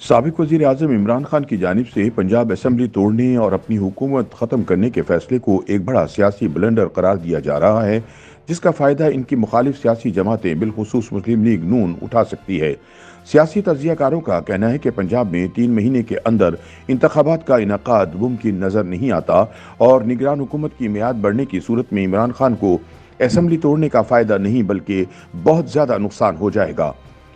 साबिक वज़ीर आज़म इमरान खान की जानिब से पंजाब असम्बली तोड़ने और अपनी हुकूमत ख़त्म करने के फैसले को एक बड़ा सियासी ब्लंडर करार दिया जा रहा है, जिसका फ़ायदा इनकी मुखालिफ सियासी जमातें बिलखुसूस मुस्लिम लीग नून उठा सकती है। सियासी तज्ज़ियाकारों का कहना है कि पंजाब में 3 महीने के अंदर इंतखाबात का इनकाद मुमकिन नज़र नहीं आता और निगरान हुकूमत की मियाद बढ़ने की सूरत में इमरान खान को असम्बली तोड़ने का फ़ायदा नहीं बल्कि बहुत ज़्यादा नुकसान हो जाएगा।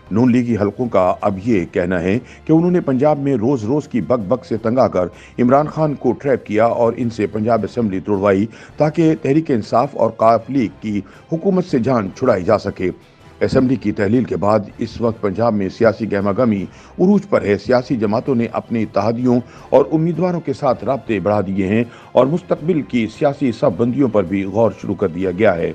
नून लीगी हलकों का अब ये कहना है कि उन्होंने पंजाब में रोज रोज की बक बक से तंग आकर इमरान खान को ट्रैप किया और इनसे पंजाब असम्बली तोड़वाई ताकि तहरीक इंसाफ और काफ लीग की हुकूमत से जान छुड़ाई जा सके। असम्बली की तहलील के बाद इस वक्त पंजाब में सियासी गहमागहमी उरूज पर है। सियासी जमातों ने अपने इत्तेहादियों और उम्मीदवारों के साथ राब्ते बढ़ा दिए हैं और मुस्तकबिल की सियासी सबबंदियों पर भी गौर शुरू कर दिया गया है।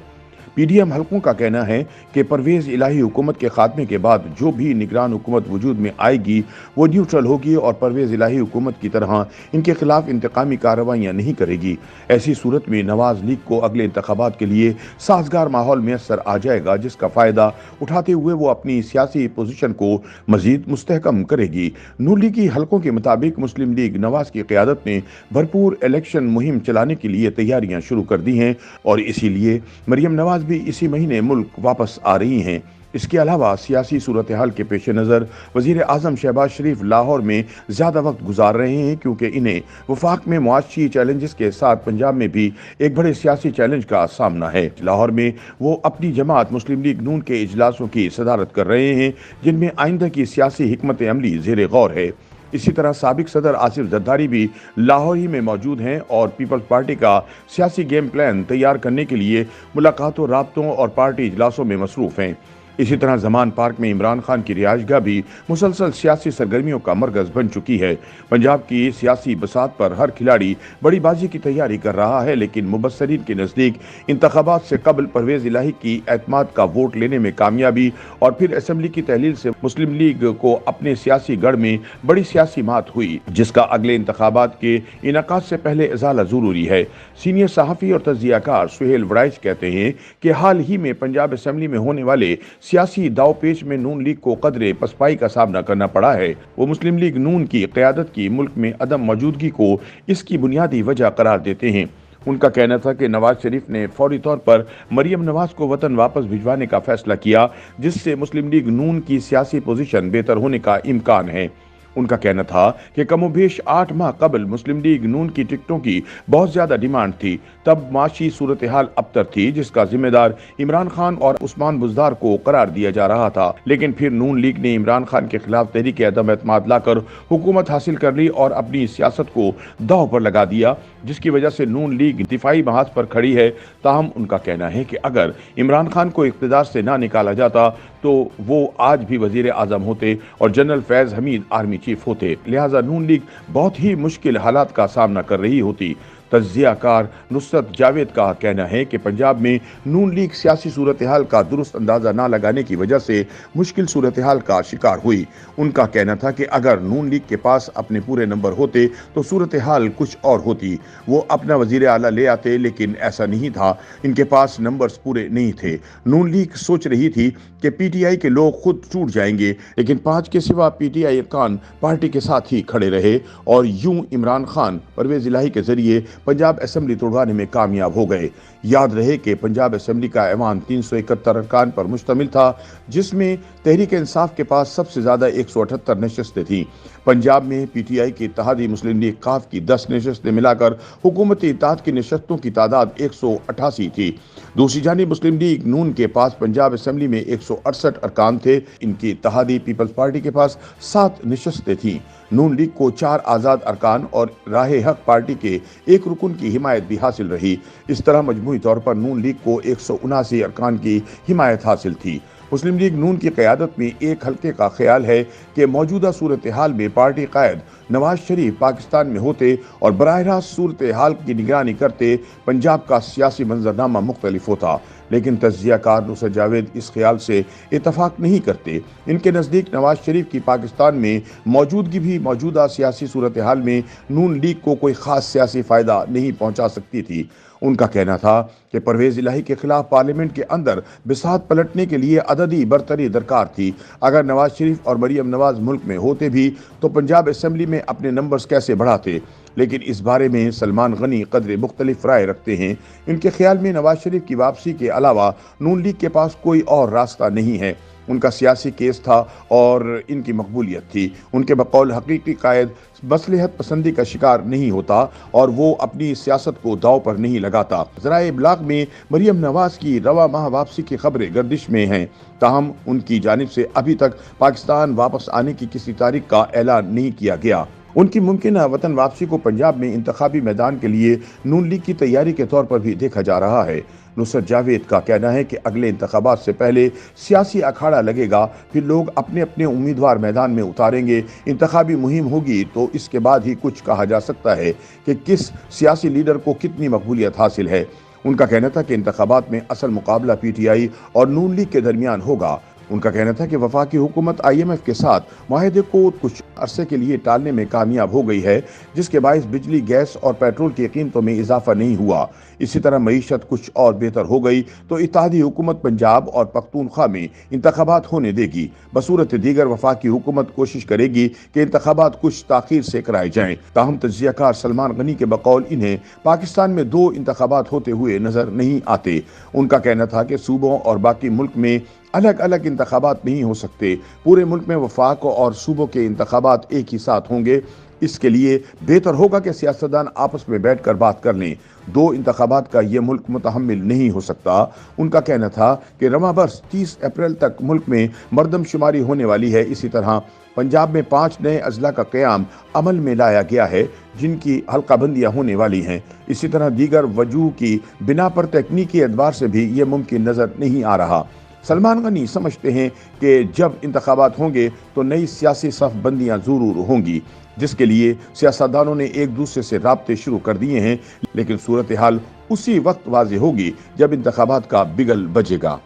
पीडीएम हलकों का कहना है कि परवेज इलाही हुकूमत के खात्मे के बाद जो भी निगरान हुकूमत वजूद में आएगी वो न्यूट्रल होगी और परवेज इलाही हुकूमत की तरह इनके खिलाफ इंतकामी कार्रवाइयाँ नहीं करेगी। ऐसी सूरत में नवाज लीग को अगले इंतखाबात के लिए साजगार माहौल मैसर आ जाएगा, जिसका फ़ायदा उठाते हुए वो अपनी सियासी पोजीशन को मजीद मुस्तहकम करेगी। नून लीगी हलकों के मुताबिक मुस्लिम लीग नवाज की क़यादत में भरपूर इलेक्शन मुहिम चलाने के लिए तैयारियाँ शुरू कर दी हैं और इसीलिए मरियम नवाज भी इसी महीने मुल्क वापस आ रही हैं। इसके अलावा सियासी सूरत हाल के पेश नज़र वज़ीर आज़म शहबाज शरीफ लाहौर में ज़्यादा वक्त गुजार रहे हैं, क्योंकि इन्हें वफाक में मुआशी चैलेंजेस के साथ पंजाब में भी एक बड़े सियासी चैलेंज का सामना है। लाहौर में वो अपनी जमात मुस्लिम लीग नून के इजलासों की सदारत कर रहे हैं, जिनमें आइंदा की सियासी हिकमत अमली ज़ेर गौर है। इसी तरह साबिक सदर आसिफ जरदारी भी लाहौर ही में मौजूद हैं और पीपल्स पार्टी का सियासी गेम प्लान तैयार करने के लिए मुलाकातों, राब्तों और पार्टी इजलासों में मसरूफ़ हैं। इसी तरह जमान पार्क में इमरान खान की रिहाइशगाह भी मुसलसल सियासी सरगर्मियों का मरकज़ बन चुकी है। पंजाब की सियासी बसात पर हर खिलाड़ी बड़ी बाजी की तैयारी कर रहा है, लेकिन मुबस्सरीन के नज़दीक इंतखाबात से कबल परवेज इलाही की एतमाद का वोट लेने में कामयाबी और फिर असम्बली की तहलील से मुस्लिम लीग को अपने सियासी गढ़ में बड़ी सियासी मात हुई, जिसका अगले इंतखाबात के इनेकाद से पहले इजाला ज़रूरी है। सीनियर सहाफ़ी और तज्ज़ियाकार सुहेल वड़ाइच कहते हैं कि हाल ही में पंजाब असम्बली में होने वाले सियासी दावपेच में नून लीग को कदरे पसपाई का सामना करना पड़ा है। वो मुस्लिम लीग नून की क़यादत की मुल्क में अदम मौजूदगी को इसकी बुनियादी वजह करार देते हैं। उनका कहना था कि नवाज शरीफ ने फौरी तौर पर मरियम नवाज को वतन वापस भिजवाने का फैसला किया, जिससे मुस्लिम लीग नून की सियासी पोजीशन बेहतर होने का इम्कान है। उनका कहना था कि कमोबेश 8 माह कबल मुस्लिम लीग नून की टिकटों की बहुत ज्यादा डिमांड थी। तब माशी सूरत हाल अबतर थी, जिसका जिम्मेदार इमरान खान और उस्मान बुज़दार को करार दिया जा रहा था। लेकिन फिर नून लीग ने इमरान खान के खिलाफ तहरीक अदम एतमाद लाकर हुकूमत हासिल कर ली और अपनी सियासत को दाव पर लगा दिया, जिसकी वजह से नून लीग दिफाई महाज पर खड़ी है। ताहम उनका कहना है कि अगर इमरान खान को इक़्तिदार से ना निकाला जाता तो वो आज भी वज़ीर आज़म होते और जनरल फैज़ हमीद आर्मी चीफ होते। लिहाजा नून लीग बहुत ही मुश्किल हालात का सामना कर रही होती। तज्ज़ियाकार नुसरत जावेद का कहना है कि पंजाब में नून लीग सियासी सूरत हाल का दुरुस्त अंदाज़ा ना लगाने की वजह से मुश्किल सूरत हाल का शिकार हुई। उनका कहना था कि अगर नून लीग के पास अपने पूरे नंबर होते तो सूरत हाल कुछ और होती। वो अपना वज़ीर आला ले आते, लेकिन ऐसा नहीं था। इनके पास नंबर्स पूरे नहीं थे। नून लीग सोच रही थी कि पीटीआई के लोग खुद टूट जाएंगे, लेकिन 5 के सिवा पीटीआई अरकान पार्टी के साथ ही खड़े रहे और यूं इमरान खान परवेज इलाही के जरिए पंजाब असम्बली तोड़वाने में कामयाब हो गए। याद रहे कि पंजाब असम्बली का ऐवान 371 अरकान पर मुश्तमिल था, जिसमें तहरीक इंसाफ के पास सबसे ज्यादा 178 नशस्तें थीं। पंजाब में पीटीआई की इत्तेहादी मुस्लिम लीग काफ की 10 नशस्तें मिलाकर हुकूमती इत्तेहाद की नशस्तों की तादाद 188 थी। दूसरी जानिब मुस्लिम लीग नून के पास पंजाब असम्बली में 168 अरकान थे। इनकी इत्तेहादी पीपल्स पार्टी के पास 7 नशस्तें थीं। नून लीग को 4 आज़ाद अरकान और राहे हक पार्टी के 1 रुकन की हिमायत भी हासिल रही। इस तरह मजमूई तौर पर नून लीग को 179 अरकान की हिमायत हासिल थी। मुस्लिम लीग नून की क़यादत में एक हल्के का ख्याल है कि मौजूदा सूरत हाल में पार्टी कायद नवाज शरीफ पाकिस्तान में होते और बराह रास्त सूरत हाल की निगरानी करते, पंजाब का सियासी मंजरनामा मुख्तलिफ होता। لیکن تجزیہ کار نصرت جاوید اس خیال سے اتفاق نہیں کرتے۔ ان کے نزدیک نواز شریف کی پاکستان میں موجودگی بھی موجودہ سیاسی صورتحال میں نون لیگ کو کوئی خاص سیاسی فائدہ نہیں پہنچا سکتی تھی۔ ان کا کہنا تھا کہ پرویز الہی کے خلاف پارلیمنٹ کے اندر بساط پلٹنے کے لیے عددی برتری درکار تھی۔ اگر نواز شریف اور مریم نواز ملک میں ہوتے بھی تو پنجاب اسمبلی میں اپنے نمبرز کیسے بڑھاتے، لیکن اس بارے میں سلمان غنی قدر مختلف رائے رکھتے ہیں۔ ان کے خیال میں نواز شریف کی واپسی کے علاوہ نون لیگ کے پاس کوئی اور راستہ نہیں ہے۔ ان کا سیاسی کیس تھا اور ان کی مقبولیت تھی۔ ان کے بقول حقیقی قائد مصلحت پسندی کا شکار نہیں ہوتا اور وہ اپنی سیاست کو داؤ پر نہیں لگاتا۔ ذرائع ابلاغ میں مریم نواز کی رواں ماہ واپسی کی خبریں گردش میں ہیں، تاہم ان کی جانب سے ابھی تک پاکستان واپس آنے کی کسی تاریخ کا اعلان نہیں کیا گیا۔ ان کی ممکنہ وطن واپسی کو پنجاب میں انتخابی میدان کے لیے نون لیگ کی تیاری کے طور پر بھی دیکھا جا رہا ہے۔ نصرت جاوید کا کہنا ہے کہ اگلے انتخابات سے پہلے سیاسی اکھاڑا لگے گا، پھر لوگ اپنے اپنے امیدوار میدان میں اتاریں گے، انتخابی مہم ہوگی تو اس کے بعد ہی کچھ کہا جا سکتا ہے کہ کس سیاسی لیڈر کو کتنی مقبولیت حاصل ہے۔ ان کا کہنا تھا کہ انتخابات میں اصل مقابلہ پی ٹی آئی اور نون لیگ کے درمیان ہوگا۔ ان کا کہنا تھا کہ وفاقی حکومت آئی ایم ایف کے ساتھ معاہدے کو کچھ عرصے کے لیے ٹالنے میں کامیاب ہو گئی ہے، جس کے باعث بجلی، گیس اور پیٹرول کی قیمتوں میں اضافہ نہیں ہوا۔ اسی طرح معیشت کچھ اور بہتر ہو گئی تو اتحادی حکومت پنجاب اور پختونخوا میں انتخابات ہونے دے گی۔ بصورت دیگر وفاقی حکومت کوشش کرے گی کہ انتخابات کچھ تاخیر سے کرائے جائیں۔ تاہم تجزیہ کار سلمان غنی کے بقول انہیں پاکستان میں 2 انتخابات ہوتے ہوئے نظر نہیں آتے۔ ان کا کہنا تھا کہ صوبوں اور باقی ملک میں الگ الگ انتخابات نہیں ہو سکتے، پورے ملک میں وفاق اور صوبوں کے انتخابات ایک ہی ساتھ ہوں گے۔ اس کے لیے بہتر ہوگا کہ سیاستدان آپس میں بیٹھ کر بات کر لیں۔ 2 انتخابات کا یہ ملک متحمل نہیں ہو سکتا۔ ان کا کہنا تھا کہ رواں برس 30 اپریل تک ملک میں مردم شماری ہونے والی ہے۔ اسی طرح پنجاب میں 5 نئے اضلاع کا قیام عمل میں لایا گیا ہے، جن کی حلقہ بندیاں ہونے والی ہیں۔ اسی طرح دیگر وجوہ کی بنا پر تکنیکی اعتبار سے بھی یہ ممکن نظر نہیں آ رہا۔ سلمان غنی سمجھتے ہیں کہ جب انتخابات ہوں گے تو نئی سیاسی صف بندیاں ضرور ہوں گی، جس کے لیے سیاستدانوں نے ایک دوسرے سے رابطے شروع کر دیے ہیں، لیکن صورتحال اسی وقت واضح ہوگی جب انتخابات کا بگل بجے گا۔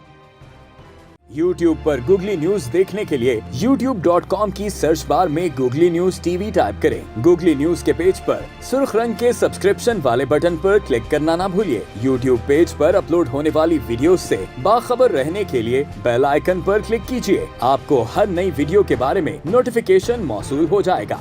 YouTube پر گوگلی نیوز دیکھنے کے لیے youtube.com کی سرچ بار میں googly news T V type کریں۔ گوگلی نیوز کے پیج پر سرخ رنگ کے سبسکرپشن والے بٹن پر کلک کرنا نہ بھولیے۔ YouTube پیج پر اپلوڈ ہونے والی ویڈیوز سے باخبر رہنے کے لیے بیل آئیکن پر کلک کیجیے۔ آپ کو ہر نئی ویڈیو کے بارے میں نوٹیفیکیشن موصول ہو جائے گا۔